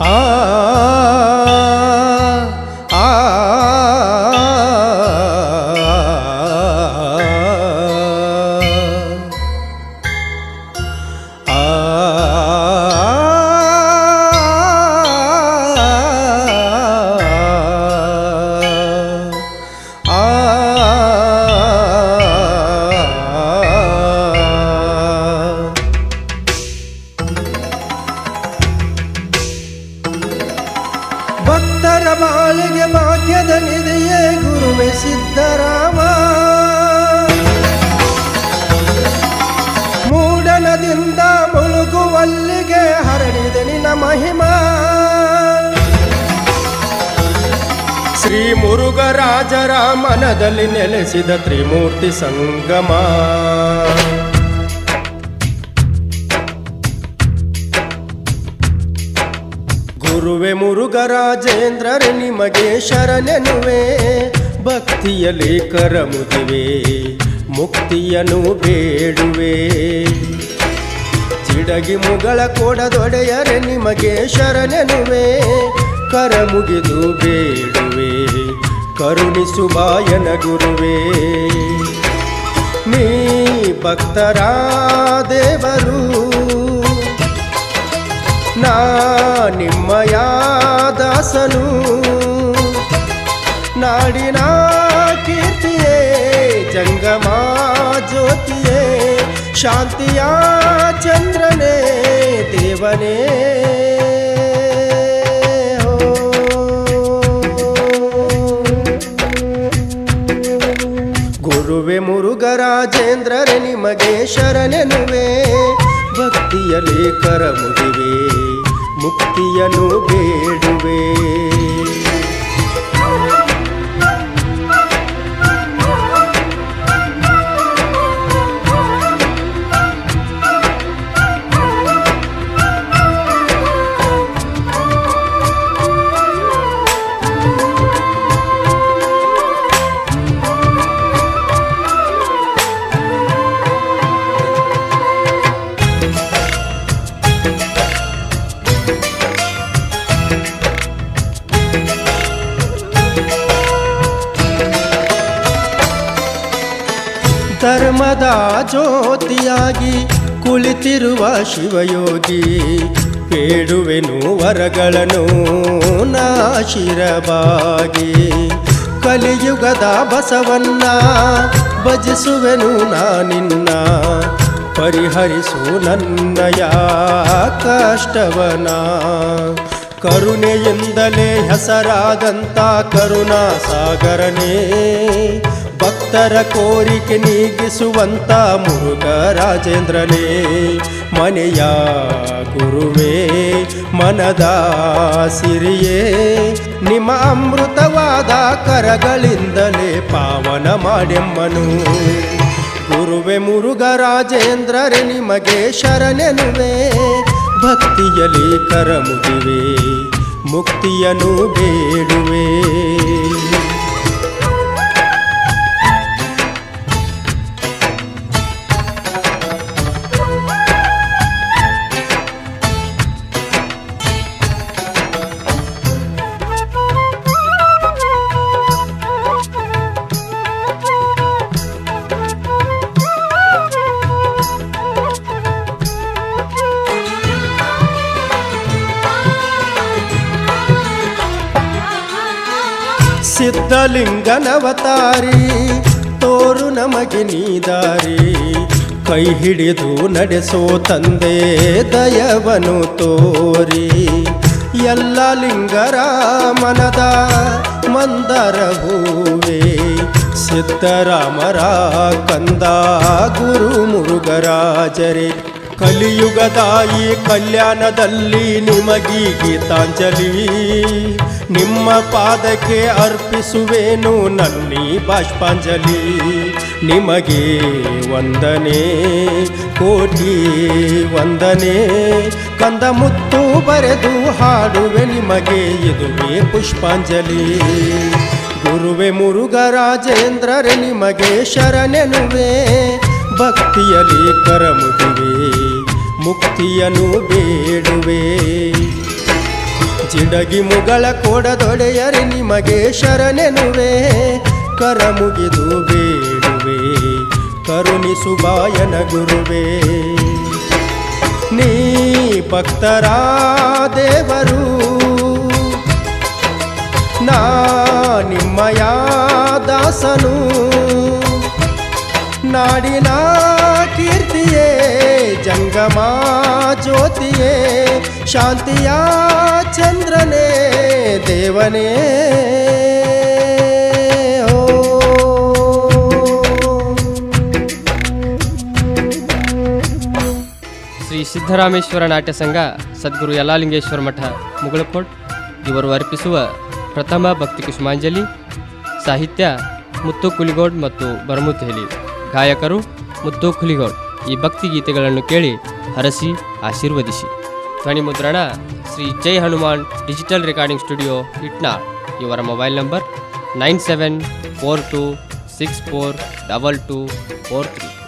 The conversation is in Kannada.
ಆ ಆ ಭಕ್ತರ ಬಾಳಿಗೆ ಭಾಗ್ಯದ ನಿಧಿಯೇ ಗುರುವೆ ಸಿದ್ದರಾಮ. ಮೂಡಣದಿಂದ ಮುಳುಗುವಲ್ಲಿಗೆ ಹರಡಿದೆ ನಿನ್ನ ಮಹಿಮಾ. ಶ್ರೀ ಮುರುಘರಾಜರ ಮನದಲ್ಲಿ ನೆಲೆಸಿದ ತ್ರಿಮೂರ್ತಿ ಸಂಗಮ. ಗುರುವೆ ಮುರುಘರಾಜೇಂದ್ರರೆ ನಿಮಗೆ ಶರಣೆನುವೆ. ಭಕ್ತಿಯಲ್ಲಿ ಕರಮುಗಿವೆ ಮುಕ್ತಿಯನ್ನು ಬೇಡುವೆ. ಚಿಡಗಿ ಮುಗಳ ಕೊಡದೊಡೆಯರೆ ನಿಮಗೆ ಶರಣೆನುವೆ. ಕರಮುಗಿದು ಬೇಡುವೆ ಕರುಣಿಸು ಬಾಯನ ಗುರುವೇ. ನೀ ಭಕ್ತರ ದೇವರು ನಾ ನಿಮ್ಮಯ ದಾಸನು. ನಾಡಿನ ಕೀರ್ತಿಯೇ ಜಂಗಮ ಜ್ಯೋತಿಯೇ ಶಾಂತಿಯ ಚಂದ್ರನೇ ದೇವನೇ. ಗುರುವೆ ಮುರುಘರಾಜೇಂದ್ರರೆ ನಿಮಗೆ ಶರಣೆನುವೆ. ಭಕ್ತಿಯಲ್ಲಿ ಕರಮುಗಿವೆ ಮುಕ್ತಿಯನ್ನು ಬೇಡುವೆ. ಧರ್ಮದ ಜ್ಯೋತಿಯಾಗಿ ಕುಳಿತಿರುವ ಶಿವಯೋಗಿ. ಬೇಡುವೆನು ವರಗಳನ್ನು ನಾಶಿರಬಾಗಿ. ಕಲಿಯುಗದ ಬಸವನ್ನ ಭಜಿಸುವೆನು ನಾನಿನ್ನ. ಪರಿಹರಿಸು ನನ್ನಯ ಕಷ್ಟವನ. ಕರುಣೆಯಿಂದಲೇ ಹೆಸರಾದಂಥ ಕರುಣಾ ಸಾಗರನೇ. ಭಕ್ತರ ಕೋರಿಕೆ ನೀಗಿಸುವಂತ ಮುರುಘರಾಜೇಂದ್ರನೇ. ಮನೆಯ ಗುರುವೇ ಮನದ ಸಿರಿಯೇ. ನಿಮ್ಮ ಅಮೃತವಾದ ಕರಗಳಿಂದಲೇ ಪಾವನ ಮಾಡೆಮ್ಮನು. ಗುರುವೆ ಮುರುಘರಾಜೇಂದ್ರರೆ ನಿಮಗೆ ಶರಣೆನುವೆ. ಭಕ್ತಿಯಲ್ಲಿ ಕರಮುಗಿವೆ ಮುಕ್ತಿಯನ್ನು ಬೇಡುವೆ. ಸಿದ್ಧಲಿಂಗನವತಾರಿ ತೋರು ನಮಗೆ ನೀದಾರಿ. ಕೈ ಹಿಡಿದು ನಡೆಸೋ ತಂದೆ ದಯವನು ತೋರಿ. ಎಲ್ಲ ಲಿಂಗರ ಮನದ ಮಂದರ ಹೂವೇ. ಸಿದ್ದರಾಮರ ಕಂದ ಗುರು ಮುರುಘರಾಜರೇ. ಕಲಿಯುಗದಾಯಿ ಕಲ್ಯಾಣದಲ್ಲಿ ನಿಮಗೀ ಗೀತಾಂಜಲಿ. ನಿಮ್ಮ ಪಾದಕ್ಕೆ ಅರ್ಪಿಸುವೇನು ನನ್ನಿ ಬಾಷ್ಪಾಂಜಲಿ. ನಿಮಗೆ ವಂದನೆ ಕೋಟಿ ವಂದನೆ. ಕಂದ ಮುತ್ತು ಬರೆದು ಹಾಡುವೆ ನಿಮಗೆ ಇದುವೇ ಪುಷ್ಪಾಂಜಲಿ. ಗುರುವೆ ಮುರುಘರಾಜೇಂದ್ರರೆ ನಿಮಗೆ ಶರಣೆನುವೆ. ಭಕ್ತಿಯಲ್ಲಿ ಕರಮುಗಿವೆ ಮುಕ್ತಿಯನ್ನು ಬೇಡುವೆ. ಜಿಡಗಿ ಮುಗಳ ಕೊಡದೊಡೆಯರೆ ನಿಮಗೆ ಶರಣೆನುವೆ ಕರ ಮುಗಿದು ಬೇಡುವೆ ಕರುಣಿಸು ಬಾಯನ ಗುರುವೇ ನೀ ಭಕ್ತರ ದೇವರು ನಾ ನಿಮ್ಮಯ ದಾಸನು ನಾಡಿನ ಕೀರ್ತಿಯೇ ಜಂಗಮ ಜ್ಯೋತಿಯೇ ಶಾಂತಿಯ ಚಂದ್ರನೇ ದೇವನೇ ಶ್ರೀ ಸಿದ್ದರಾಮೇಶ್ವರ ನಾಟ್ಯ ಸಂಘ ಸದ್ಗುರು ಯಲ್ಲಾಲಿಂಗೇಶ್ವರ ಮಠ ಮುಗಳಕೋಟ್ ಇವರು ಅರ್ಪಿಸುವ ಪ್ರಥಮ ಭಕ್ತಿ ಕುಸುಮಾಂಜಲಿ ಸಾಹಿತ್ಯ ಮುತ್ತು ಕುಲಿಗೋಡ್ ಮತ್ತು ಬರಮುತ್ತೇಲಿ ಗಾಯಕರು ಮುತ್ತು ಕುಲಿಗೋಡ್ ಈ ಭಕ್ತಿ ಗೀತೆಗಳನ್ನು ಕೇಳಿ ಹರಸಿ ಆಶೀರ್ವದಿಸಿ ಧ್ವನಿ ಮುದ್ರಣ Shri Jai Hanuman digital recording studio Itnal ಇವರ ಮೊಬೈಲ್ ನಂಬರ್ 9742642243